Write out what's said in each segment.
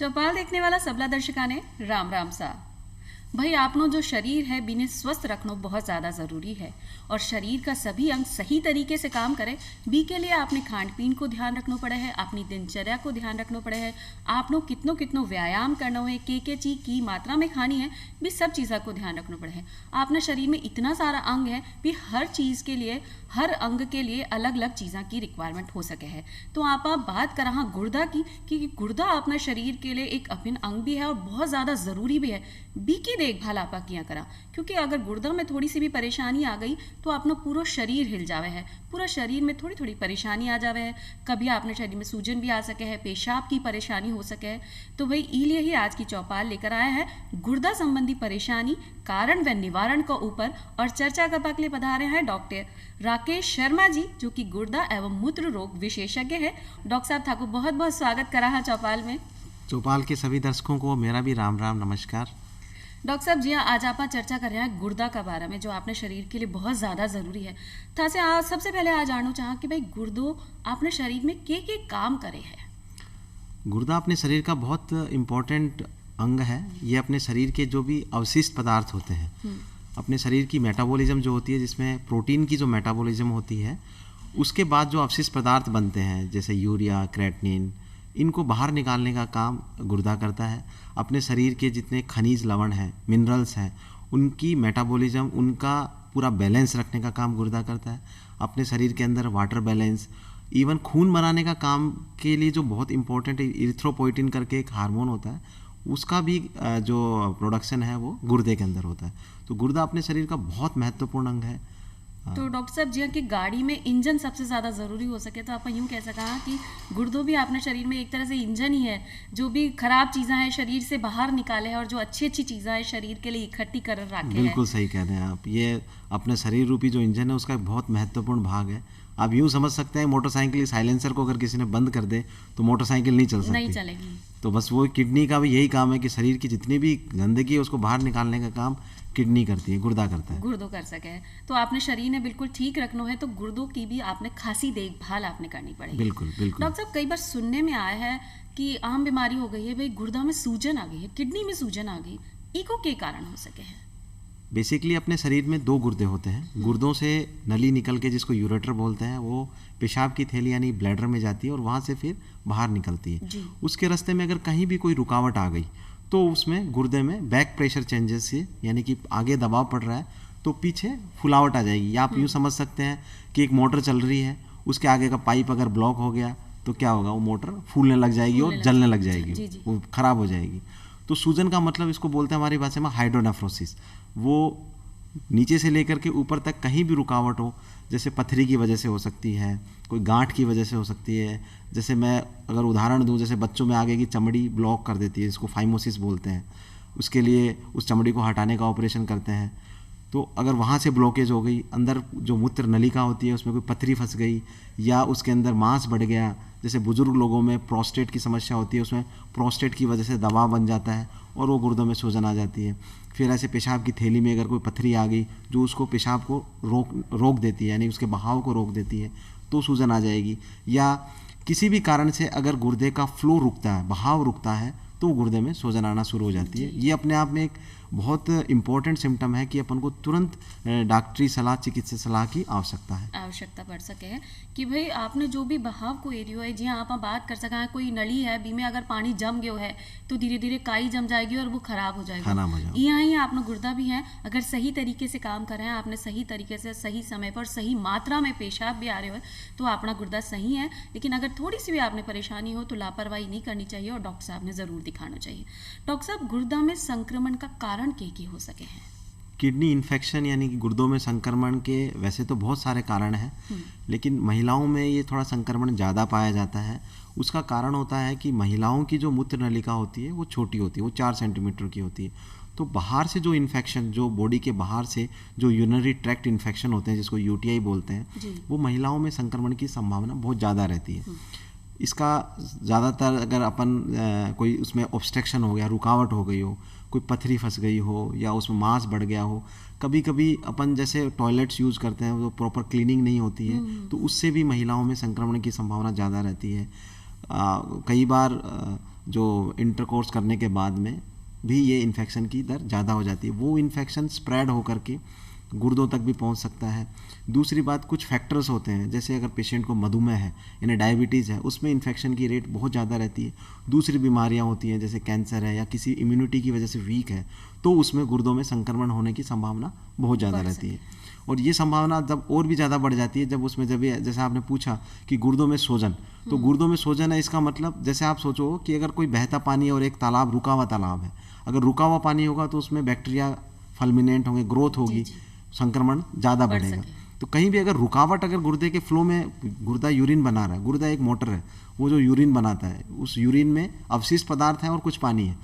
चौपाल देखने वाला सबला दर्शकाने राम राम सा। भाई आपनो जो शरीर है बिने स्वस्थ रखना बहुत ज़्यादा ज़रूरी है और शरीर का सभी अंग सही तरीके से काम करे बी के लिए आपने खान पीन को ध्यान रखना पड़े है, अपनी दिनचर्या को ध्यान रखना पड़े है, आपनो कितनो कितनो व्यायाम करना है, के चीज की मात्रा में खानी है भी सब चीज़ा को ध्यान रखना पड़े है। आपने शरीर में इतना सारा अंग है भी हर चीज़ के लिए हर अंग के लिए अलग अलग चीज़ा की रिक्वायरमेंट हो सके है। तो आप बात करा हाँ गुर्दा की कि गुर्दा अपना शरीर के लिए एक अभिन्न अंग भी है और बहुत ज़्यादा ज़रूरी भी है। बी की देखभाल आपा किया करा क्योंकि अगर गुर्दा में थोड़ी सी भी परेशानी आ गई तो आपनो पूरा शरीर हिल जावे है, पूरा शरीर में थोड़ी थोड़ी परेशानी आ जावे है, कभी आपने शरीर में सूजन भी आ सके है, पेशाब की परेशानी हो सके है। तो भाई इलिए ही आज की चौपाल लेकर आया है गुर्दा संबंधी परेशानी कारण व निवारण को ऊपर और चर्चा करने के लिए पधारे हैं डॉक्टर राकेश शर्मा जी जो कि गुर्दा एवं मूत्र रोग विशेषज्ञ है। डॉक्टर साहब ठाकुर बहुत बहुत स्वागत करा है चौपाल में। चौपाल के सभी दर्शकों को मेरा भी राम राम नमस्कार। डॉक्टर साहब जी आज आप चर्चा कर रहे हैं गुर्दा का बारे में जो आपने शरीर के लिए बहुत ज़्यादा ज़रूरी है। था से आज सबसे पहले आज जानना चाहा कि भाई गुर्दो आपने शरीर में के काम करे है। गुर्दा अपने शरीर का बहुत इम्पोर्टेंट अंग है। ये अपने शरीर के जो भी अवशिष्ट पदार्थ होते हैं अपने शरीर की मेटाबॉलिज्म जो होती है जिसमें प्रोटीन की जो मेटाबॉलिज्म होती है उसके बाद जो अवशिष्ट पदार्थ बनते हैं जैसे यूरिया क्रेटिनिन इनको बाहर निकालने का काम गुर्दा करता है। अपने शरीर के जितने खनिज लवण हैं मिनरल्स हैं उनकी मेटाबॉलिज्म उनका पूरा बैलेंस रखने का काम गुर्दा करता है। अपने शरीर के अंदर वाटर बैलेंस इवन खून बनाने का काम के लिए जो बहुत इंपॉर्टेंट इरिथ्रोपोइटिन करके एक हार्मोन होता है उसका भी जो प्रोडक्शन है वो गुर्दे के अंदर होता है। तो गुर्दा अपने शरीर का बहुत महत्वपूर्ण अंग है। तो डॉक्टर साहब जी कि गाड़ी में इंजन सबसे ज़्यादा ज़रूरी हो सके तो आप यूँ कह सका कि गुर्दों भी अपने शरीर में एक तरह से इंजन ही है जो भी खराब चीज़ें हैं शरीर से बाहर निकाले है और जो अच्छी अच्छी चीज़ें हैं शरीर के लिए इकट्ठी कर रखे हैं। बिल्कुल सही कह रहे हैं आप। ये अपने शरीर रूपी जो इंजन है उसका एक बहुत महत्वपूर्ण भाग है। आप यूँ समझ सकते हैं मोटरसाइकिल साइलेंसर को अगर किसी ने बंद कर दे तो मोटरसाइकिल नहीं चल सकती, नहीं चलेगी। तो बस वो किडनी का भी यही काम है कि शरीर की जितनी भी गंदगी है उसको बाहर निकालने का काम किडनी करती है, गुर्दा करता है। गुर्दों कर सके तो आपने शरीर ने बिल्कुल ठीक रखना है तो गुर्दों की भी आपने खासी देखभाल आपने करनी पड़ेगी। बिल्कुल बिल्कुल। डॉक्टर साहब कई बार सुनने में आया है कि आम बीमारी हो गई है भाई गुर्दा में सूजन आ गई है, किडनी में सूजन आ गई, इको के कारण हो सके है। बेसिकली अपने शरीर में दो गुर्दे होते हैं। गुर्दों से नली निकल के जिसको यूरेटर बोलते हैं वो पेशाब की थैली यानी ब्लैडर में जाती है और वहाँ से फिर बाहर निकलती है। उसके रास्ते में अगर कहीं भी कोई रुकावट आ गई तो उसमें गुर्दे में बैक प्रेशर चेंजेस से यानी कि आगे दबाव पड़ रहा है तो पीछे फुलावट आ जाएगी। या आप यूँ समझ सकते हैं कि एक मोटर चल रही है उसके आगे का पाइप अगर ब्लॉक हो गया तो क्या होगा, वो मोटर फूलने लग जाएगी और जलने लग जाएगी, वो खराब हो जाएगी। तो सूजन का मतलब इसको बोलते हैं हमारी भाषा में हाइड्रोनेफ्रोसिस। वो नीचे से लेकर के ऊपर तक कहीं भी रुकावट हो जैसे पथरी की वजह से हो सकती है, कोई गांठ की वजह से हो सकती है। जैसे मैं अगर उदाहरण दूं जैसे बच्चों में आगे की चमड़ी ब्लॉक कर देती है जिसको फाइमोसिस बोलते हैं, उसके लिए उस चमड़ी को हटाने का ऑपरेशन करते हैं। तो अगर वहाँ से ब्लॉकेज हो गई, अंदर जो मूत्र नलिका होती है उसमें कोई पथरी फंस गई या उसके अंदर मांस बढ़ गया, जैसे बुजुर्ग लोगों में प्रोस्टेट की समस्या होती है उसमें प्रोस्टेट की वजह से दबाव बन जाता है और वो गुर्दों में सूजन आ जाती है। फिर ऐसे पेशाब की थैली में अगर कोई पथरी आ गई जो उसको पेशाब को रोक देती है यानी उसके बहाव को रोक देती है तो सूजन आ जाएगी। या किसी भी कारण से अगर गुर्दे का फ्लो रुकता है, बहाव रुकता है तो गुर्दे में सूजन आना शुरू हो जाती है। ये अपने आप में एक बहुत इंपॉर्टेंट सिम्टम है कि अपन को तुरंत डॉक्टरी सलाह चिकित्सा सलाह की आवश्यकता पड़ सके है कि भाई आपने जो भी बहाव को एरियो है जी आप बात कर सका है कोई नली है बी में अगर पानी जम गयो है तो धीरे धीरे काई जम जाएगी और वो खराब हो जाएगा। यहाँ ही आपने गुर्दा भी है अगर सही तरीके से काम कर रहे हैं आपने सही तरीके से सही समय पर सही मात्रा में पेशाब भी आ रहे हो तो अपना गुर्दा सही है। लेकिन अगर थोड़ी सी भी आपने परेशानी हो तो लापरवाही नहीं करनी चाहिए और डॉक्टर साहब ने जरूर दिखाना चाहिए। डॉक्टर साहब गुर्दा में संक्रमण का कारण के हो सके हैं? किडनी इन्फेक्शन यानी कि गुर्दों में संक्रमण के वैसे तो बहुत सारे कारण हैं लेकिन महिलाओं में ये थोड़ा संक्रमण ज़्यादा पाया जाता है। उसका कारण होता है कि महिलाओं की जो मूत्र नलिका होती है वो छोटी होती है, वो 4 सेंटीमीटर की होती है। तो बाहर से जो इन्फेक्शन जो बॉडी के बाहर से जो यूरिनरी ट्रैक्ट इन्फेक्शन होते हैं जिसको यूटीआई बोलते हैं वो महिलाओं में संक्रमण की संभावना बहुत ज़्यादा रहती है। इसका ज़्यादातर अगर अपन कोई उसमें ऑब्स्ट्रक्शन हो गया, रुकावट हो गई हो, कोई पथरी फंस गई हो या उसमें मांस बढ़ गया हो, कभी कभी अपन जैसे टॉयलेट्स यूज़ करते हैं वो प्रॉपर क्लीनिंग नहीं होती है तो उससे भी महिलाओं में संक्रमण की संभावना ज़्यादा रहती है। कई बार जो इंटरकोर्स करने के बाद में भी ये इन्फेक्शन की दर ज़्यादा हो जाती है। वो इन्फेक्शन स्प्रेड होकर के गुर्दों तक भी पहुंच सकता है। दूसरी बात, कुछ फैक्टर्स होते हैं, जैसे अगर पेशेंट को मधुमेह है यानी डायबिटीज़ है, उसमें इन्फेक्शन की रेट बहुत ज़्यादा रहती है। दूसरी बीमारियां होती हैं जैसे कैंसर है या किसी इम्यूनिटी की वजह से वीक है, तो उसमें गुर्दों में संक्रमण होने की संभावना बहुत ज़्यादा रहती है। और ये संभावना जब और भी ज़्यादा बढ़ जाती है जब उसमें जब जैसे आपने पूछा कि गुर्दों में सूजन, तो गुर्दों में सूजन है, इसका मतलब जैसे आप सोचो कि अगर कोई बहता पानी है और एक तालाब, रुका हुआ तालाब है, अगर रुका हुआ पानी होगा तो उसमें बैक्टीरिया फल्मिनेंट होंगे, ग्रोथ होगी, संक्रमण ज़्यादा बढ़ेगा। तो कहीं भी अगर रुकावट, अगर गुर्दे के फ्लो में, गुर्दा यूरिन बना रहा है, गुर्दा एक मोटर है, वो जो यूरिन बनाता है, उस यूरिन में अवशिष्ट पदार्थ है और कुछ पानी है,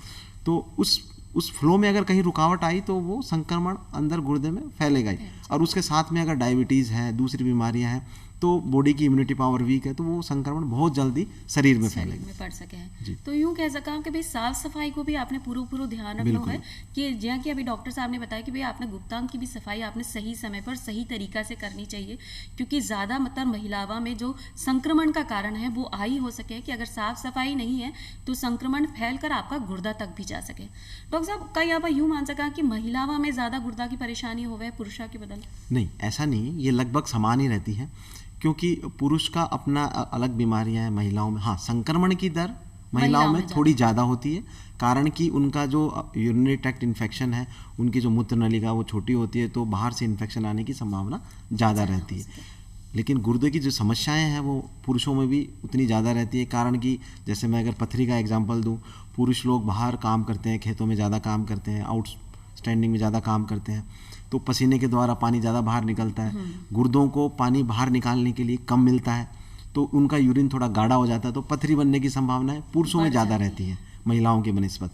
तो उस फ्लो में अगर कहीं रुकावट आई तो वो संक्रमण अंदर गुर्दे में फैलेगा ही। और उसके साथ में अगर डायबिटीज़ है, दूसरी बीमारियां हैं, तो बॉडी की इम्यूनिटी पावर वीक है, तो वो संक्रमण बहुत जल्दी शरीर में फैलेगा, में पड़ सके है। तो यूं कह सका कि भाई साफ सफाई को भी आपने पूरा ध्यान रखना है कि जहाँ कि अभी डॉक्टर साहब ने बताया कि भाई आपने गुप्तांग की भी सफाई आपने सही समय पर सही तरीका से करनी चाहिए, क्योंकि ज़्यादा मतलब महिलाओं में जो संक्रमण का कारण है वो आ ही हो सके कि अगर साफ सफाई नहीं है तो संक्रमण फैल कर आपका गुर्दा तक भी जा सके। डॉक्टर साहब, कई आप यूँ मान सका कि महिलाओं में ज़्यादा गुर्दा की परेशानी हो गए पुरुषों के बदल? नहीं, ऐसा नहीं, ये लगभग समान ही रहती है, क्योंकि पुरुष का अपना अलग बीमारियां हैं, महिलाओं में हाँ संक्रमण की दर महिलाओं में थोड़ी ज़्यादा होती है, कारण कि उनका जो यूरिनरी ट्रैक्ट इन्फेक्शन है, उनकी जो मूत्र नलिका वो छोटी होती है, तो बाहर से इन्फेक्शन आने की संभावना ज़्यादा रहती है। लेकिन गुर्दे की जो समस्याएं हैं वो पुरुषों में भी उतनी ज़्यादा रहती है, कारण कि जैसे मैं अगर पथरी का एग्जांपल दूं, पुरुष लोग बाहर काम करते हैं, खेतों में ज़्यादा काम करते हैं, आउटस्टैंडिंग में ज़्यादा काम करते हैं, तो पसीने के द्वारा पानी ज़्यादा बाहर निकलता है, गुर्दों को पानी बाहर निकालने के लिए कम मिलता है, तो उनका यूरिन थोड़ा गाढ़ा हो जाता है, तो पथरी बनने की संभावनाएं पुरुषों में ज़्यादा रहती है महिलाओं की बनिस्बत।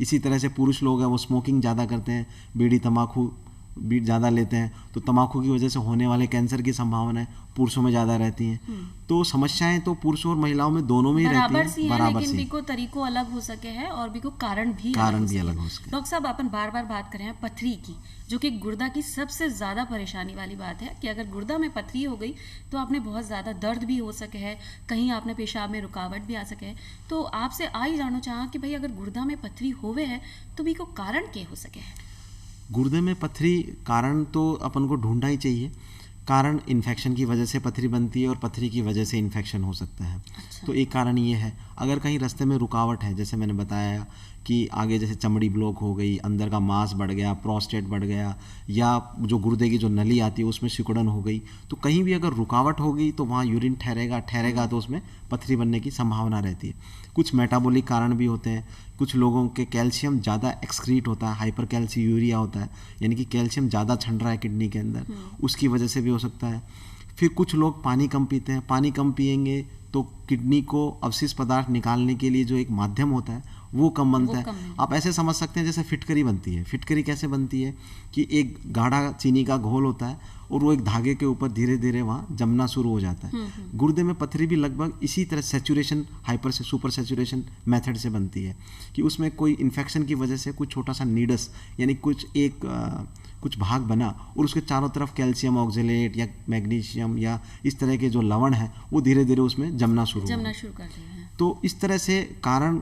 इसी तरह से पुरुष लोग हैं वो स्मोकिंग ज़्यादा करते हैं, बीड़ी तंबाकू बीट ज़्यादा लेते हैं, तो तंबाकू की वजह से होने वाले कैंसर की संभावनाएं पुरुषों में ज़्यादा रहती हैं। तो समस्याएं तो पुरुषों और महिलाओं में दोनों में ही रहती हैं, बराबर लेकिन भी को तरीकों अलग हो सके हैं और भी को कारण भी अलग हो सके। डॉक्टर साहब, अपन बार बार बात करें पथरी की, जो कि गुर्दा की सबसे ज़्यादा परेशानी वाली बात है कि अगर गुर्दा में पथरी हो गई तो आपने बहुत ज़्यादा दर्द भी हो सके है, कहीं आपने पेशाब में रुकावट भी आ सके है। तो आपसे आई जानना चाहा कि भाई अगर गुर्दा में पथरी होवे है तो भी को कारण क्या हो सके है? गुर्दे में पथरी कारण तो अपन को ढूंढना ही चाहिए। कारण इन्फेक्शन की वजह से पथरी बनती है और पथरी की वजह से इन्फेक्शन हो सकता है। अच्छा। तो एक कारण ये है, अगर कहीं रास्ते में रुकावट है, जैसे मैंने बताया कि आगे जैसे चमड़ी ब्लॉक हो गई, अंदर का मांस बढ़ गया, प्रोस्टेट बढ़ गया, या जो गुर्दे की जो नली आती है उसमें सिकुड़न हो गई, तो कहीं भी अगर रुकावट हो गई तो वहाँ यूरिन ठहरेगा तो उसमें पथरी बनने की संभावना रहती है। कुछ मेटाबॉलिक कारण भी होते हैं, कुछ लोगों के कैल्शियम ज़्यादा एक्सक्रीट होता है, हाइपर कैल्सीयूरिया होता है, यानी कि कैल्शियम ज़्यादा छन रहा है किडनी के अंदर, उसकी वजह से भी हो सकता है। फिर कुछ लोग पानी कम पीते हैं, पानी कम पिएंगे तो किडनी को अवशिष्ट पदार्थ निकालने के लिए जो एक माध्यम होता है वो कम बनता है। आप ऐसे समझ सकते हैं जैसे फिटकरी बनती है। फिटकरी कैसे बनती है कि एक गाढ़ा चीनी का घोल होता है और वो एक धागे के ऊपर धीरे धीरे वहाँ जमना शुरू हो जाता है। गुर्दे में पथरी भी लगभग इसी तरह सैचुरेशन, हाइपर से सुपर सैचुरेशन मेथड से बनती है कि उसमें कोई इन्फेक्शन की वजह से कुछ छोटा सा नीडस यानी कुछ भाग बना और उसके चारों तरफ कैल्शियम ऑक्जेलेट या मैग्नीशियम या इस तरह के जो लवण है वो धीरे धीरे उसमें जमना शुरू कर दिया है। तो इस तरह से कारण,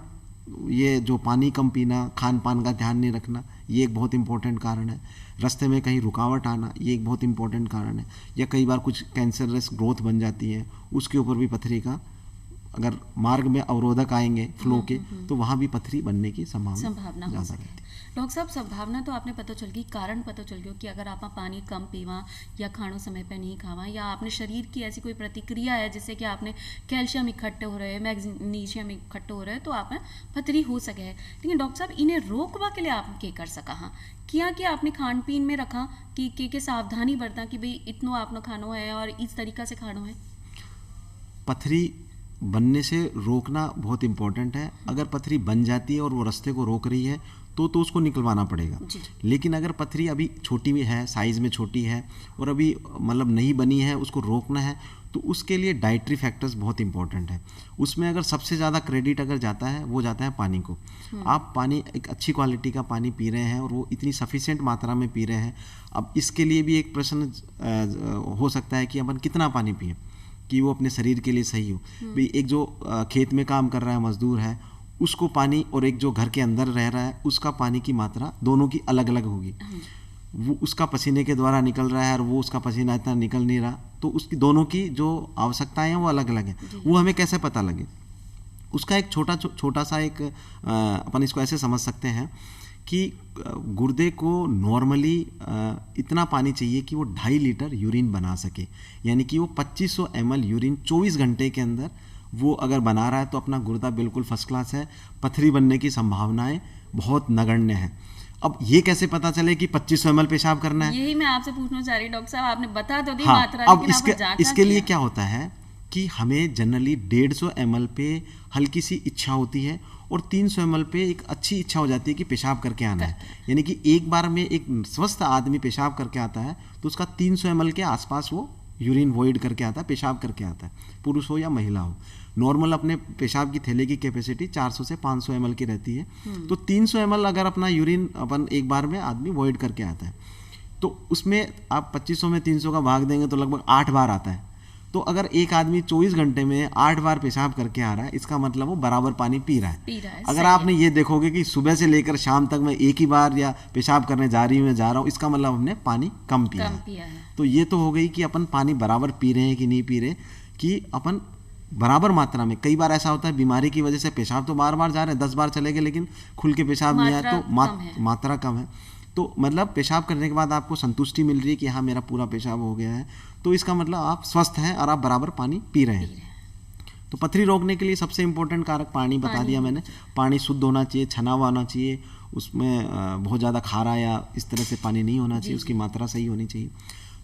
ये जो पानी कम पीना, खान पान का ध्यान नहीं रखना, ये एक बहुत इंपॉर्टेंट कारण है। रास्ते में कहीं रुकावट आना, ये एक बहुत इंपॉर्टेंट कारण है। या कई बार कुछ कैंसरस ग्रोथ बन जाती है, उसके ऊपर भी पथरी का, अगर मार्ग में अवरोधक आएंगे फ्लो के, तो वहाँ भी पथरी बनने की संभावना ज़्यादा रहती है। डॉक्टर साहब, संभावना तो आपने पता चल गई, कारण पता चल गया कि अगर आप पानी कम पीवा या खानों समय पर नहीं खावा, या आपने शरीर की ऐसी कोई प्रतिक्रिया है जिससे कि आपने कैल्शियम इकट्ठे हो रहे हैं, मैग्नीशियम इकट्ठे हो रहे हैं, तो आप में पथरी हो सके है। लेकिन डॉक्टर साहब, इन्हें रोकवा के लिए आप क्या कर सका? हाँ, क्या आपने खान पीन में रखा कि के सावधानी बरता कि भाई इतना आपने खानो है और इस तरीका से खानो है? पथरी बनने से रोकना बहुत इम्पोर्टेंट है। अगर पथरी बन जाती है और वो रास्ते को रोक रही है तो उसको निकलवाना पड़ेगा। लेकिन अगर पथरी अभी छोटी में है, साइज़ में छोटी है और अभी मतलब नहीं बनी है, उसको रोकना है, तो उसके लिए डाइटरी फैक्टर्स बहुत इंपॉर्टेंट है। उसमें अगर सबसे ज़्यादा क्रेडिट अगर जाता है वो जाता है पानी को। आप पानी, एक अच्छी क्वालिटी का पानी पी रहे हैं और वो इतनी सफिशिएंट मात्रा में पी रहे हैं। अब इसके लिए भी एक प्रश्न हो सकता है कि अपन कितना पानी पिए कि वो अपने शरीर के लिए सही हो। भाई एक जो खेत में काम कर रहा है मजदूर है, उसको पानी और एक जो घर के अंदर रह रहा है उसका पानी की मात्रा दोनों की अलग अलग होगी। वो उसका पसीने के द्वारा निकल रहा है और वो उसका पसीना इतना निकल नहीं रहा, तो उसकी दोनों की जो आवश्यकताएं हैं वो अलग अलग हैं। वो हमें कैसे पता लगे? उसका एक छोटा सा एक अपन इसको ऐसे समझ सकते हैं कि गुर्दे को नॉर्मली इतना पानी चाहिए कि वो 2.5 लीटर यूरिन बना सके, यानी कि वो 2500 ml यूरिन 24 घंटे के अंदर वो अगर बना रहा है तो अपना गुर्दा बिल्कुल फर्स्ट क्लास है। पथरी बनने की संभावनाएं बहुत नगण्य है। अब ये कैसे पता चले कि 2500 ml पेशाब करना है? यही मैं आपसे पूछना चाह रही डॉक्टर साहब, आपने बता तो दी हाँ, मात्रा, अब लेकिन इसके लिए क्या होता है कि हमें जनरली 150 ml पे हल्की सी इच्छा होती है और 300 ml पे एक अच्छी इच्छा हो जाती है कि पेशाब करके आना है। यानी कि एक बार में एक स्वस्थ आदमी पेशाब करके आता है तो उसका 300 ml के आसपास वो यूरिन वॉइड करके आता है, पेशाब करके आता है, पुरुष हो या महिला हो। नॉर्मल अपने पेशाब की थैले की कैपेसिटी 400 से 500 ml की रहती है, तो 300 ml अगर अपना यूरिन अपन एक बार में आदमी वॉइड करके आता है तो उसमें आप 2500 में 300 का भाग देंगे तो लगभग 8 बार आता है। तो अगर एक आदमी 24 घंटे में 8 बार पेशाब करके आ रहा है, इसका मतलब वो बराबर पानी पी रहा है। अगर आपने ये देखोगे कि सुबह से लेकर शाम तक मैं एक ही बार या पेशाब करने जा रहा हूँ, इसका मतलब हमने पानी कम पिया है। तो ये तो हो गई कि अपन पानी बराबर पी रहे हैं कि नहीं पी रहे, कि अपन बराबर मात्रा में। कई बार ऐसा होता है बीमारी की वजह से पेशाब तो बार बार जा रहे हैं, 10 बार चले गए लेकिन खुल के पेशाब नहीं आया, तो मात्रा कम है। तो मतलब पेशाब करने के बाद आपको संतुष्टि मिल रही है कि हाँ मेरा पूरा पेशाब हो गया है, तो इसका मतलब आप स्वस्थ हैं और आप बराबर पानी पी रहे हैं। तो पथरी रोकने के लिए सबसे इम्पोर्टेंट कारक पानी बता दिया मैंने। पानी शुद्ध होना चाहिए, छना हुआ होना चाहिए, उसमें बहुत ज़्यादा खारा या इस तरह से पानी नहीं होना चाहिए, उसकी मात्रा सही होनी चाहिए।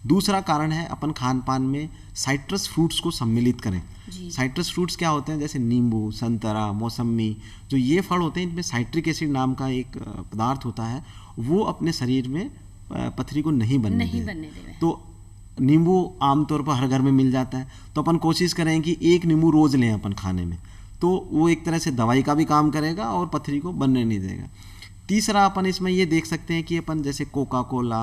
दूसरा कारण है अपन खान पान में साइट्रस फ्रूट्स को सम्मिलित करें। साइट्रस फ्रूट्स क्या होते हैं? जैसे नींबू, संतरा, मौसमी, जो ये फल होते हैं इनमें साइट्रिक एसिड नाम का एक पदार्थ होता है, वो अपने शरीर में पथरी को नहीं बनने देवे। तो नींबू आमतौर पर हर घर में मिल जाता है, तो अपन कोशिश करें कि एक नींबू रोज लें अपन खाने में, तो वो एक तरह से दवाई का भी काम करेगा और पथरी को बनने नहीं देगा। तीसरा अपन इसमें ये देख सकते हैं कि अपन जैसे कोका कोला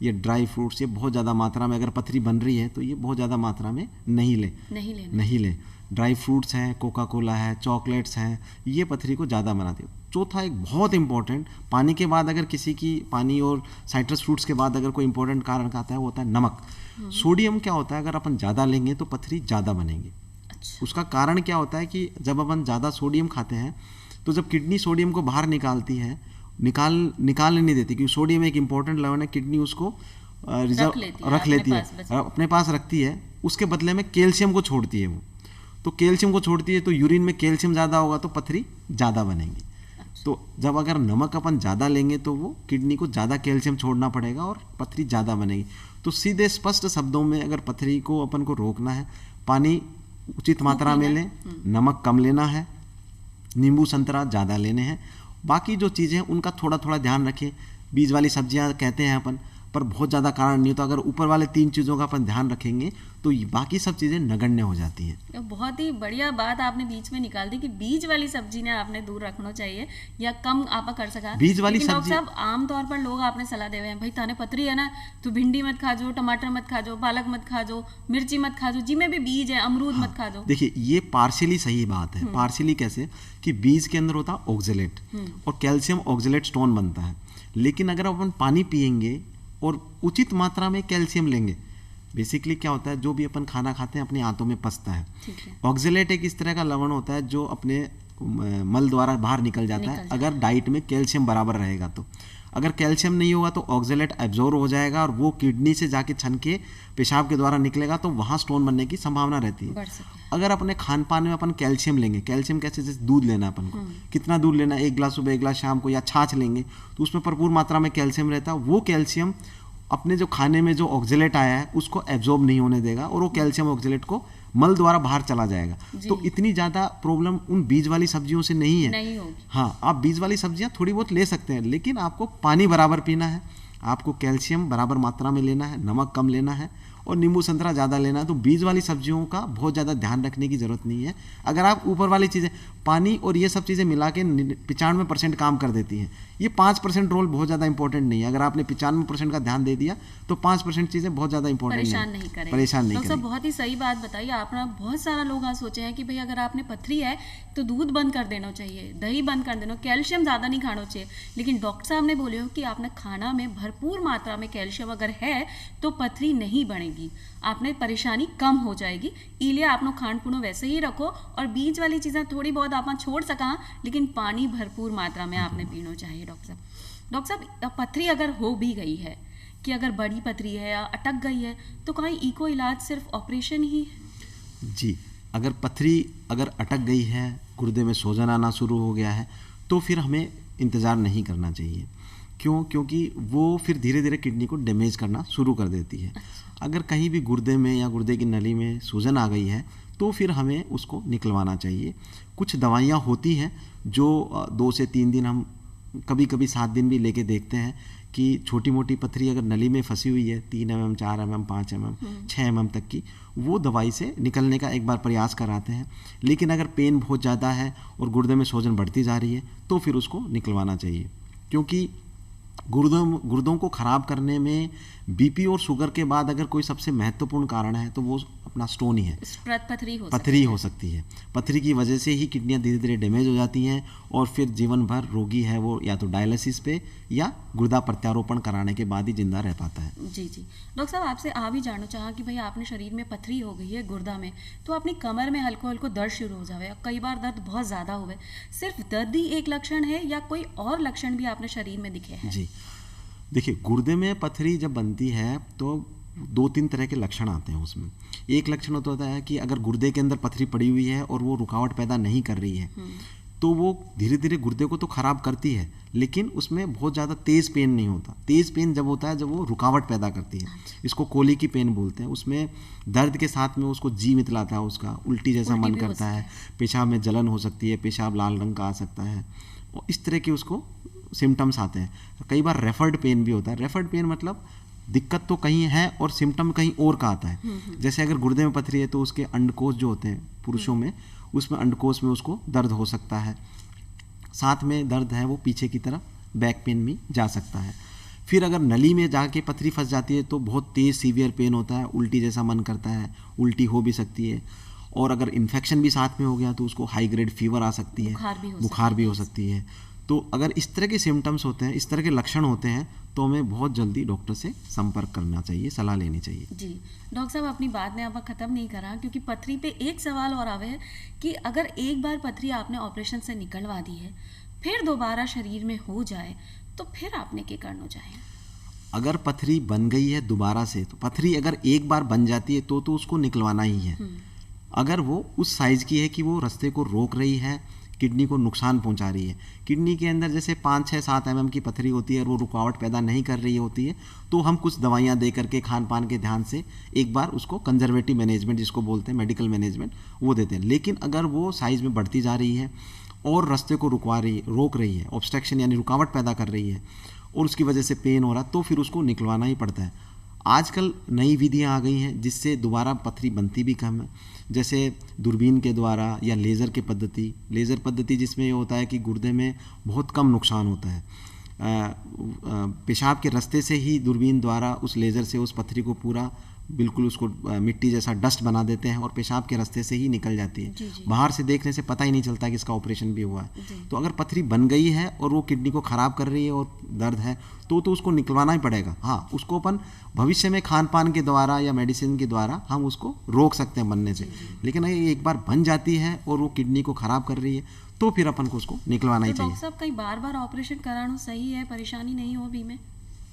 या ड्राई फ्रूट्स, ये बहुत ज़्यादा मात्रा में अगर पथरी बन रही है तो ये बहुत ज़्यादा मात्रा में नहीं ले। ड्राई फ्रूट्स हैं, कोका कोला है, चॉकलेट्स हैं, ये पथरी को ज़्यादा बनाते हैं। चौथा एक बहुत इंपॉर्टेंट, पानी के बाद अगर किसी की, पानी और साइट्रस फ्रूट्स के बाद अगर कोई इंपॉर्टेंट कारण आता है वो होता है नमक। सोडियम क्या होता है? अगर अपन ज़्यादा लेंगे तो पथरी ज़्यादा बनेगी। उसका कारण क्या होता है कि जब अपन ज़्यादा सोडियम खाते हैं तो जब किडनी सोडियम को बाहर निकालती है, निकालने नहीं देती, क्योंकि सोडियम एक इंपॉर्टेंट लेवल है, किडनी उसको रिजर्व रख लेती है, अपने पास रखती है, उसके बदले में कैल्शियम को छोड़ती है वो। तो कैल्शियम को छोड़ती है तो यूरिन में कैल्शियम ज़्यादा होगा तो पथरी ज़्यादा बनेगी। तो जब अगर नमक अपन ज़्यादा लेंगे तो वो किडनी को ज़्यादा कैल्शियम छोड़ना पड़ेगा और पथरी ज़्यादा बनेगी। तो सीधे स्पष्ट शब्दों में अगर पथरी को अपन को रोकना है, पानी उचित मात्रा में लें, नमक कम लेना है, नींबू संतरा ज़्यादा लेने हैं, बाकी जो चीज़ें उनका थोड़ा थोड़ा ध्यान रखें। बीज वाली सब्जियां कहते हैं अपन, पर बहुत ज़्यादा कारण नहीं, तो अगर ऊपर वाले 3 चीज़ों का अपन ध्यान रखेंगे तो बाकी सब चीज़ें नगण्य हो जाती हैं। बहुत ही बढ़िया बात आपने बीच में निकाल दी कि बीज वाली सब्जी ने आपने दूर रखना चाहिए या कम आप कर सका। बीज वाली सब्जी, डॉक्टर साहब आमतौर पर लोग आपने सलाह दे रहे हैं, भाई ताने पथरी है ना तो भिंडी मत खा जो, टमाटर मत खा जो, पालक मत खा जो, मिर्ची मत खा जो, जिसमें भी बीज है, अमरूद मत खा जो। देखिए ये पार्शियली सही बात है। पार्शियली कैसे कि बीज के अंदर होता है ऑक्जेलेट और कैल्शियम ऑक्जेलेट स्टोन बनता है, लेकिन अगर अपन पानी पियेंगे और उचित मात्रा में कैल्शियम लेंगे, बेसिकली क्या होता है, जो भी अपन खाना खाते हैं अपनी आंतों में पचता है। ऑक्जेलेट एक इस तरह का लवण होता है जो अपने मल द्वारा बाहर निकल जाता है अगर डाइट में कैल्शियम बराबर रहेगा तो। अगर कैल्शियम नहीं होगा तो ऑक्जेलेट एब्जॉर्ब हो जाएगा और वो किडनी से जाके छन के पेशाब के द्वारा निकलेगा, तो वहाँ स्टोन बनने की संभावना रहती है। अगर अपने खान पान में अपन कैल्शियम लेंगे, कैल्शियम कैसे, जैसे दूध लेना अपन को, कितना दूध लेना है, 1 गिलास सुबह 1 गिलास शाम को, या छाछ लेंगे तो उसमें भरपूर मात्रा में कैल्शियम रहता है। वो कैल्शियम अपने जो खाने में जो ऑक्जेलेट आया है उसको एब्जॉर्ब नहीं होने देगा और वो कैल्शियम ऑक्जेलेट को मल द्वारा बाहर चला जाएगा। तो इतनी ज़्यादा प्रॉब्लम उन बीज वाली सब्जियों से नहीं है। हाँ, आप बीज वाली सब्जियां थोड़ी बहुत ले सकते हैं, लेकिन आपको पानी बराबर पीना है, आपको कैल्शियम बराबर मात्रा में लेना है, नमक कम लेना है और नींबू संतरा ज़्यादा लेना है। तो बीज वाली सब्जियों का बहुत ज़्यादा ध्यान रखने की ज़रूरत नहीं है। अगर आप ऊपर वाली चीज़ें, पानी और ये सब चीज़ें मिला के 95% काम कर देती हैं। ये 5% रोल बहुत ज़्यादा इंपॉर्टेंट नहीं है। अगर आपने 95% का ध्यान दे दिया तो 5% चीज़ें बहुत ज़्यादा इंपॉर्टेंट परेशान नहीं करें। डॉक्टर साहब बहुत ही सही बात बताई आपने। बहुत सारा लोग आज सोचे हैं कि भाई अगर आपने पथरी है तो दूध बंद कर देना चाहिए, दही बंद कर देना, कैल्शियम ज़्यादा नहीं खाना चाहिए। लेकिन डॉक्टर साहब ने बोले हो कि आपने खाना में भरपूर मात्रा में कैल्शियम अगर है तो पथरी नहीं बढ़ेगी, आपने परेशानी कम हो जाएगी। इसलिए आपने खान पीनो वैसे ही रखो और बीज वाली चीज़ें थोड़ी बहुत आप छोड़ सका, लेकिन पानी भरपूर मात्रा में आपने पीना चाहिए। डॉक्टर साहब पथरी अगर हो भी गई है कि अगर बड़ी पथरी है या अटक गई है तो कहीं इको इलाज सिर्फ ऑपरेशन ही है? जी, अगर पथरी अगर अटक गई है, गुर्दे में सूजन आना शुरू हो गया है तो फिर हमें इंतज़ार नहीं करना चाहिए। क्यों? क्योंकि वो फिर धीरे धीरे किडनी को डैमेज करना शुरू कर देती है। अगर कहीं भी गुर्दे में या गुर्दे की नली में सूजन आ गई है तो फिर हमें उसको निकलवाना चाहिए। कुछ दवाइयाँ होती हैं जो 2 से 3 दिन, हम कभी कभी 7 दिन भी लेके देखते हैं कि छोटी मोटी पथरी अगर नली में फंसी हुई है 3 mm, 4 mm, 5 mm, 6 mm तक की, वो दवाई से निकलने का एक बार प्रयास कराते हैं। लेकिन अगर पेन बहुत ज़्यादा है और गुर्दे में सूजन बढ़ती जा रही है तो फिर उसको निकलवाना चाहिए। क्योंकि गुर्दों को ख़राब करने में बीपी और शुगर के बाद अगर कोई सबसे महत्वपूर्ण कारण है तो वो अपना स्टोन ही है, पथरी हो सकती है। पथरी की वजह से ही किडनियाँ धीरे धीरे डैमेज हो जाती हैं और फिर जीवन भर रोगी है वो या तो डायलिसिस पे या गुर्दा प्रत्यारोपण कराने के बाद ही जिंदा रह पाता है। जी जी डॉक्टर साहब, आपसे आ भी जानना चाहा कि भाई आपने शरीर में पथरी हो गई है गुर्दा में, तो अपनी कमर में हल्को हल्को दर्द शुरू हो जाए, कई बार दर्द बहुत ज़्यादा हुए, सिर्फ दर्द ही एक लक्षण है या कोई और लक्षण भी आपने शरीर में दिखे हैं? जी देखिए, गुर्दे में पथरी जब बनती है तो 2-3 तरह के लक्षण आते हैं उसमें। एक लक्षण होता है कि अगर गुर्दे के अंदर पथरी पड़ी हुई है और वो रुकावट पैदा नहीं कर रही है तो वो धीरे धीरे गुर्दे को तो खराब करती है, लेकिन उसमें बहुत ज़्यादा तेज़ पेन नहीं होता। तेज़ पेन जब होता है जब वो रुकावट पैदा करती है, इसको कोली की पेन बोलते हैं। उसमें दर्द के साथ में उसको जी मितलाता है, उसका उल्टी जैसा मन करता है, पेशाब में जलन हो सकती है, पेशाब लाल रंग का आ सकता है, और इस तरह के उसको सिम्टम्स आते हैं। कई बार रेफर्ड पेन भी होता है। रेफर्ड पेन मतलब दिक्कत तो कहीं है और सिम्टम कहीं और का आता है। जैसे अगर गुर्दे में पथरी है तो उसके अंडकोश जो होते हैं पुरुषों में, उसमें अंडकोश में उसको दर्द हो सकता है। साथ में दर्द है वो पीछे की तरफ बैक पेन में जा सकता है। फिर अगर नली में जाके पथरी फंस जाती है तो बहुत तेज़ सीवियर पेन होता है, उल्टी जैसा मन करता है, उल्टी हो भी सकती है। और अगर इन्फेक्शन भी साथ में हो गया तो उसको हाई ग्रेड फीवर आ सकती है, बुखार भी हो सकती है। तो अगर इस तरह के सिम्टम्स होते हैं, इस तरह के लक्षण होते हैं तो हमें बहुत जल्दी डॉक्टर से संपर्क करना चाहिए, सलाह लेनी चाहिए। जी डॉक्टर साहब, अपनी बात ने आप ख़त्म नहीं करा, क्योंकि पथरी पे एक सवाल और आवे है कि अगर एक बार पथरी आपने ऑपरेशन से निकलवा दी है फिर दोबारा शरीर में हो जाए तो फिर आपने क्या करना चाहिए? अगर पथरी बन गई है दोबारा से, तो पथरी अगर एक बार बन जाती है तो उसको निकलवाना ही है। अगर वो उस साइज़ की है कि वो रास्ते को रोक रही है, किडनी को नुकसान पहुंचा रही है, किडनी के अंदर जैसे 5, 6, 7 mm की पथरी होती है और वो रुकावट पैदा नहीं कर रही होती है, तो हम कुछ दवाइयां दे करके खान पान के ध्यान से एक बार उसको कंजर्वेटिव मैनेजमेंट जिसको बोलते हैं, मेडिकल मैनेजमेंट, वो देते हैं। लेकिन अगर वो साइज़ में बढ़ती जा रही है और रास्ते को रोक रही है, ऑब्स्ट्रक्शन यानी रुकावट पैदा कर रही है और उसकी वजह से पेन हो रहा, तो फिर उसको निकलवाना ही पड़ता है। आजकल नई विधियां आ गई हैं जिससे दोबारा पथरी बनती भी कम है, जैसे दूरबीन के द्वारा या लेज़र पद्धति जिसमें ये होता है कि गुर्दे में बहुत कम नुकसान होता है। पेशाब के रास्ते से ही दूरबीन द्वारा उस लेज़र से उस पथरी को पूरा बिल्कुल उसको मिट्टी जैसा डस्ट बना देते हैं और पेशाब के रास्ते से ही निकल जाती है। जी। बाहर से देखने से पता ही नहीं चलता कि इसका ऑपरेशन भी हुआ है। तो अगर पथरी बन गई है और वो किडनी को ख़राब कर रही है और दर्द है तो उसको निकलवाना ही पड़ेगा। हाँ, उसको अपन भविष्य में खान पान के द्वारा या मेडिसिन के द्वारा हम उसको रोक सकते हैं बनने से। लेकिन अगर एक बार बन जाती है और वो किडनी को ख़राब कर रही है तो फिर अपन को उसको निकलवाना ही चाहिए। डॉक्टर साहब, कहीं बार बार ऑपरेशन कराना सही है, परेशानी नहीं हो भी में?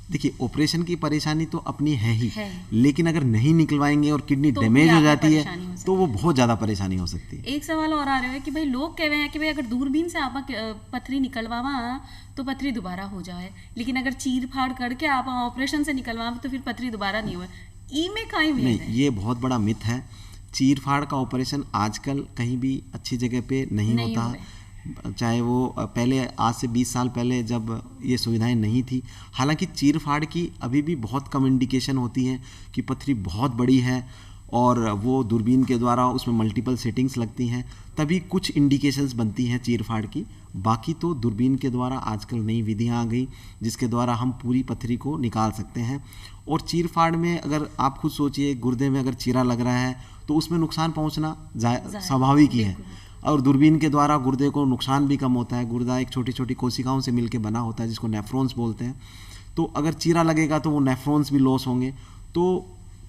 देखिए, ऑपरेशन की परेशानी तो अपनी है ही, लेकिन अगर नहीं निकलवाएंगे और किडनी डैमेज हो जाती है तो वो बहुत ज़्यादा परेशानी हो सकती है। एक सवाल और आ रहा है कि भाई लोग कह रहे हैं कि भाई अगर दूरबीन से आप पथरी निकलवावा तो पथरी दोबारा हो जाए, लेकिन अगर चीर फाड़ करके आप ऑपरेशन से निकलवावा तो फिर पथरी दोबारा नहीं हुआ। ई में कहीं भी नहीं, ये बहुत बड़ा मिथ है। चीर फाड़ का ऑपरेशन आजकल कहीं भी अच्छी जगह पे नहीं होता। चाहे वो पहले आज से 20 साल पहले जब ये सुविधाएं नहीं थी। हालांकि चीर फाड़ की अभी भी बहुत कम इंडिकेशन होती है कि पथरी बहुत बड़ी है और वो दूरबीन के द्वारा उसमें मल्टीपल सेटिंग्स लगती हैं, तभी कुछ इंडिकेशंस बनती हैं चीर फाड़ की। बाकी तो दूरबीन के द्वारा आजकल नई विधियां आ गई जिसके द्वारा हम पूरी पथरी को निकाल सकते हैं। और चीर फाड़ में अगर आप खुद सोचिए, गुर्दे में अगर चीरा लग रहा है तो उसमें नुकसान पहुंचना स्वाभाविक ही है, और दूरबीन के द्वारा गुर्दे को नुकसान भी कम होता है। गुर्दा एक छोटी छोटी कोशिकाओं से मिलकर बना होता है जिसको नेफ्रॉन्स बोलते हैं, तो अगर चीरा लगेगा तो वो नेफ्रॉन्स भी लॉस होंगे। तो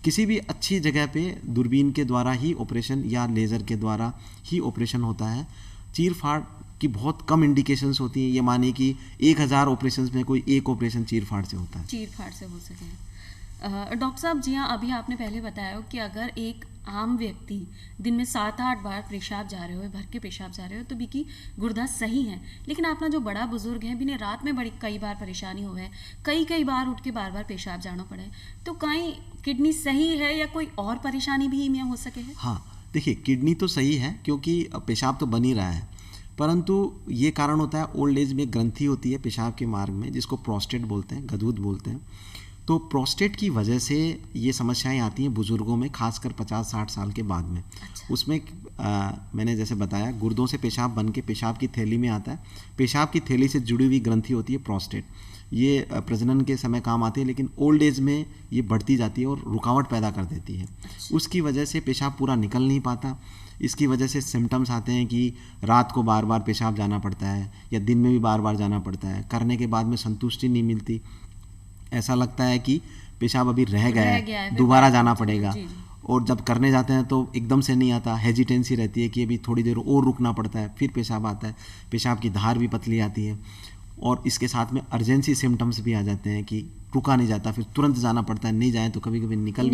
किसी भी अच्छी जगह पे दूरबीन के द्वारा ही ऑपरेशन या लेज़र के द्वारा ही ऑपरेशन होता है। चीर फाड़ की बहुत कम इंडिकेशंस होती हैं। ये मानिए कि 1000 ऑपरेशंस में कोई एक ऑपरेशन चीर फाड़ से होता है। चीर फाड़ से हो सके। डॉक्टर साहब, जी हाँ, अभी आपने पहले बताया कि अगर एक आम व्यक्ति दिन में 7-8 बार पेशाब जा रहे हो, भर के पेशाब जा रहे हो, तो बिकी गुर्दा सही है। लेकिन अपना जो बड़ा बुजुर्ग है, बिने रात में बड़ी कई बार परेशानी हो है, कई बार उठ के बार पेशाब जाना पड़े, तो कहीं किडनी सही है या कोई और परेशानी भी इनमें हो सके है? हाँ, देखिए, किडनी तो सही है क्योंकि पेशाब तो बन ही रहा है, परंतु ये कारण होता है ओल्ड एज में ग्रंथि होती है पेशाब के मार्ग में जिसको प्रोस्टेट बोलते हैं, गदूद बोलते हैं। तो प्रोस्टेट की वजह से ये समस्याएं आती हैं बुजुर्गों में, खासकर 50-60 साल के बाद में। अच्छा। उसमें मैंने जैसे बताया, गुर्दों से पेशाब बन के पेशाब की थैली में आता है। पेशाब की थैली से जुड़ी हुई ग्रंथि होती है प्रोस्टेट। ये प्रजनन के समय काम आती है, लेकिन ओल्ड एज में ये बढ़ती जाती है और रुकावट पैदा कर देती है। अच्छा। उसकी वजह से पेशाब पूरा निकल नहीं पाता। इसकी वजह से सिम्टम्स आते हैं कि रात को बार बार पेशाब जाना पड़ता है या दिन में भी बार बार जाना पड़ता है। करने के बाद में संतुष्टि नहीं मिलती, ऐसा लगता है कि पेशाब अभी रह गया है, दोबारा जाना पड़ेगा। जी। और जब करने जाते हैं तो एकदम से नहीं आता, हेजिटेंसी रहती है कि अभी थोड़ी देर और रुकना पड़ता है, फिर पेशाब आता है। पेशाब की धार भी पतली आती है और इसके साथ में अर्जेंसी सिम्टम्स भी आ जाते हैं कि रुका नहीं जाता, फिर तुरंत जाना पड़ता है, नहीं जाए तो कभी कभी निकल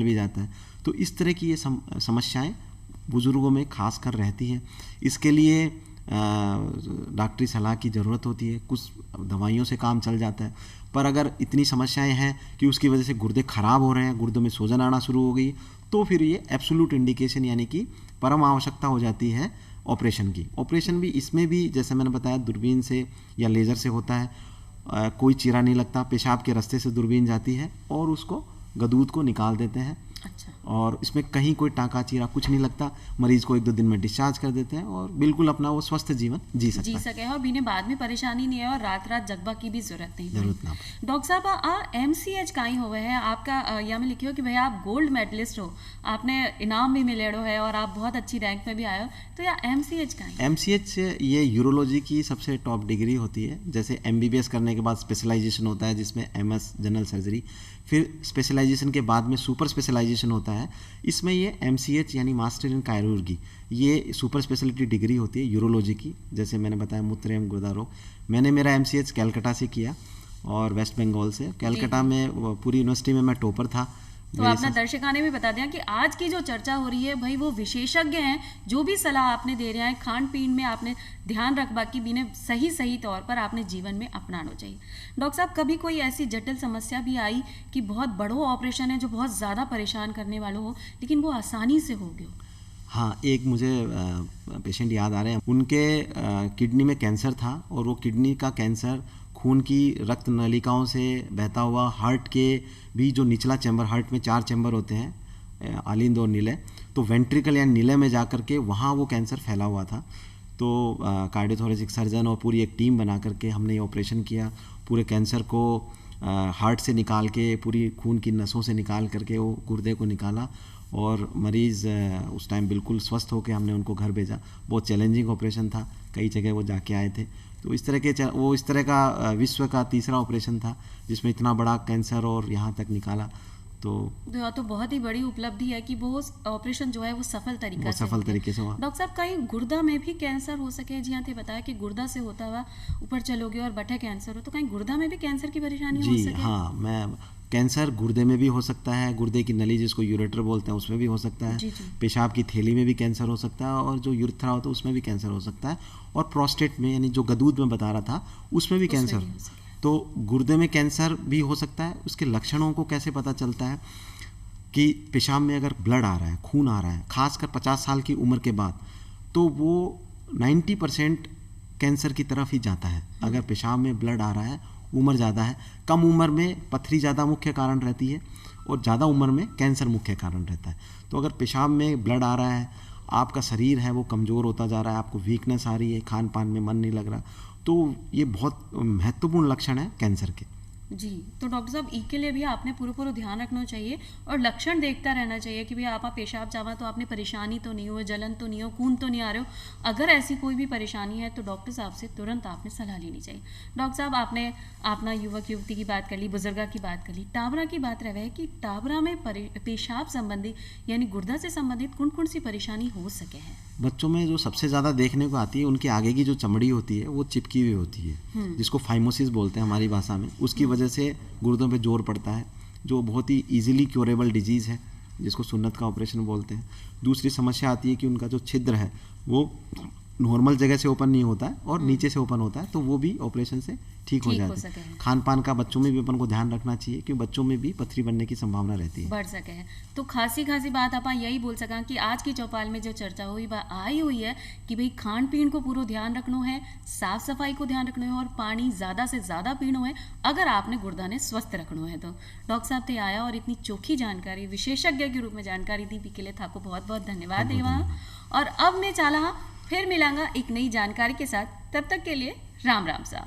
भी जाता है। तो इस तरह की ये समस्याएं बुजुर्गों में खास कर रहती है। इसके लिए डॉक्टरी सलाह की ज़रूरत होती है। कुछ दवाइयों से काम चल जाता है, पर अगर इतनी समस्याएं हैं कि उसकी वजह से गुर्दे खराब हो रहे हैं, गुर्दों में सूजन आना शुरू हो गई, तो फिर ये एब्सोल्यूट इंडिकेशन यानी कि परम आवश्यकता हो जाती है ऑपरेशन की। ऑपरेशन भी इसमें भी जैसे मैंने बताया दूरबीन से या लेज़र से होता है। कोई चीरा नहीं लगता, पेशाब के रास्ते से दूरबीन जाती है और उसको गदूद को निकाल देते हैं। अच्छा। और इसमें कहीं कोई टाँका चीरा कुछ नहीं लगता। मरीज को 1-2 दिन में डिस्चार्ज कर देते हैं और बिल्कुल अपना वो स्वस्थ जीवन जी सकता है और बिना बाद में परेशानी नहीं है और रात जगबा की भी जरूरत नहीं। डॉक्टर साहब, MCH कहीं हुए है आपका, या में लिखियो कि भैया आप गोल्ड मेडलिस्ट हो, आपने इनाम भी मिले है और आप बहुत अच्छी रैंक में भी आए हो, तो या MCH कहीं? MCH ये यूरोलॉजी की सबसे टॉप डिग्री होती है। जैसे MBBS करने के बाद स्पेशलाइजेशन होता है जिसमें MS जनरल सर्जरी, फिर स्पेशलाइजेशन के बाद में सुपर स्पेशलाइजेशन होता है। इसमें ये MCH यानी मास्टर इन कायरोलॉजी, ये सुपर स्पेशलिटी डिग्री होती है यूरोलॉजी की। जैसे मैंने बताया मूत्र एवं गुर्दा रोग, मैंने मेरा MCH कैलकाटा से किया और वेस्ट बंगाल से। कैलकाटा में पूरी यूनिवर्सिटी में मैं टॉपर था। तो आपने दर्शकों ने भी बता दिया कि आज की जो चर्चा हो रही है भाई, वो विशेषज्ञ हैं, जो भी सलाह आपने दे रहे हैं खान पीन में आपने ध्यान रखबा की बिने सही तौर पर आपने जीवन में अपनाना चाहिए। डॉक्टर साहब, कभी कोई ऐसी जटिल समस्या भी आई कि बहुत बड़ो ऑपरेशन है जो बहुत ज़्यादा परेशान करने वालों हो, लेकिन वो आसानी से हो गया? हाँ, एक मुझे पेशेंट याद आ रहे हैं। उनके किडनी में कैंसर था और वो किडनी का कैंसर खून की रक्त नलिकाओं से बहता हुआ हार्ट के भी जो निचला चैम्बर, हार्ट में 4 चैम्बर होते हैं, आलिंद और नीले, तो वेंट्रिकल या नीले में जा करके वहाँ वो कैंसर फैला हुआ था। तो कार्डियोथोरेसिक सर्जन और पूरी एक टीम बना करके हमने ये ऑपरेशन किया। पूरे कैंसर को हार्ट से निकाल के, पूरी खून की नसों से निकाल करके वो गुर्दे को निकाला और मरीज़ उस टाइम बिल्कुल स्वस्थ होकर हमने उनको घर भेजा। बहुत चैलेंजिंग ऑपरेशन था, कई जगह वो जाके आए थे। तो इस तरह का विश्व का तीसरा ऑपरेशन था जिसमें इतना बड़ा कैंसर और यहाँ तक निकाला। तो बहुत ही बड़ी उपलब्धि है कि वो ऑपरेशन जो है वो सफल तरीके से हुआ। डॉक्टर साहब, कहीं गुर्दा में भी कैंसर हो सके? जी हाँ, थे बताया कि गुर्दा से होता हुआ ऊपर चलोगे और बटे कैंसर हो, तो कहीं गुर्दा में भी कैंसर की परेशानी हो सके? हाँ, कैंसर गुर्दे में भी हो सकता है। गुर्दे की नली जिसको यूरेटर बोलते हैं उसमें भी हो सकता है। पेशाब की थैली में भी कैंसर हो सकता है और जो यूरेथ्रा होता है उसमें भी कैंसर हो सकता है। और प्रोस्टेट में यानी जो गदूद में बता रहा था उसमें भी कैंसर। तो गुर्दे में कैंसर भी हो सकता है। उसके लक्षणों को कैसे पता चलता है कि पेशाब में अगर ब्लड आ रहा है, खून आ रहा है, खासकर 50 साल की उम्र के बाद, तो वो 90% कैंसर की तरफ ही जाता है। अगर पेशाब में ब्लड आ रहा है, उम्र ज़्यादा है, कम उम्र में पथरी ज़्यादा मुख्य कारण रहती है और ज़्यादा उम्र में कैंसर मुख्य कारण रहता है। तो अगर पेशाब में ब्लड आ रहा है, आपका शरीर है वो कमज़ोर होता जा रहा है, आपको वीकनेस आ रही है, खान पान में मन नहीं लग रहा, तो ये बहुत महत्वपूर्ण लक्षण है कैंसर के। जी, तो डॉक्टर साहब ई के लिए भी आपने पूरा ध्यान रखना चाहिए और लक्षण देखता रहना चाहिए कि भैया आप पेशाब जावा तो आपने परेशानी तो नहीं हो, जलन तो नहीं हो, खून तो नहीं आ रहे हो। अगर ऐसी कोई भी परेशानी है तो डॉक्टर साहब से तुरंत आपने सलाह लेनी चाहिए। डॉक्टर साहब आपने अपना युवक युवती की बात कर ली, बुजुर्गा की बात कर ली, टाबरा की बात रहे कि टाबरा में पेशाब संबंधी यानी गुर्दा से संबंधित कौन कौन सी परेशानी हो सके हैं? बच्चों में जो सबसे ज़्यादा देखने को आती है, उनके आगे की जो चमड़ी होती है वो चिपकी हुई होती है, जिसको फाइमोसिस बोलते हैं हमारी भाषा में। उसकी वजह से गुर्दों पे जोर पड़ता है, जो बहुत ही इजीली क्योरेबल डिजीज़ है, जिसको सुन्नत का ऑपरेशन बोलते हैं। दूसरी समस्या आती है कि उनका जो छिद्र है वो नॉर्मल जगह से ओपन नहीं होता है और नीचे से ओपन होता है, तो वो भी ऑपरेशन से ठीक हो जाता है। खान पान का बच्चों में भी अपन को ध्यान रखना चाहिए क्योंकि बच्चों में भी पथरी बनने की संभावना रहती है, बढ़ सके है। तो खासी बात आप यही बोल सका कि आज की चौपाल में जो चर्चा हुई वह आई हुई है कि भाई खान पीन को पूरा ध्यान रखना है, साफ सफाई को ध्यान रखना है और पानी ज़्यादा से ज़्यादा पीना है अगर आपने गुर्दा ने स्वस्थ रखना है। तो डॉक्टर साहब थे आया और इतनी चोखी जानकारी, विशेषज्ञ के रूप में जानकारी दी के लिए था को बहुत बहुत धन्यवाद देवा। और अब मैं चाला फिर मिलांगा एक नई जानकारी के साथ, तब तक के लिए राम राम सा।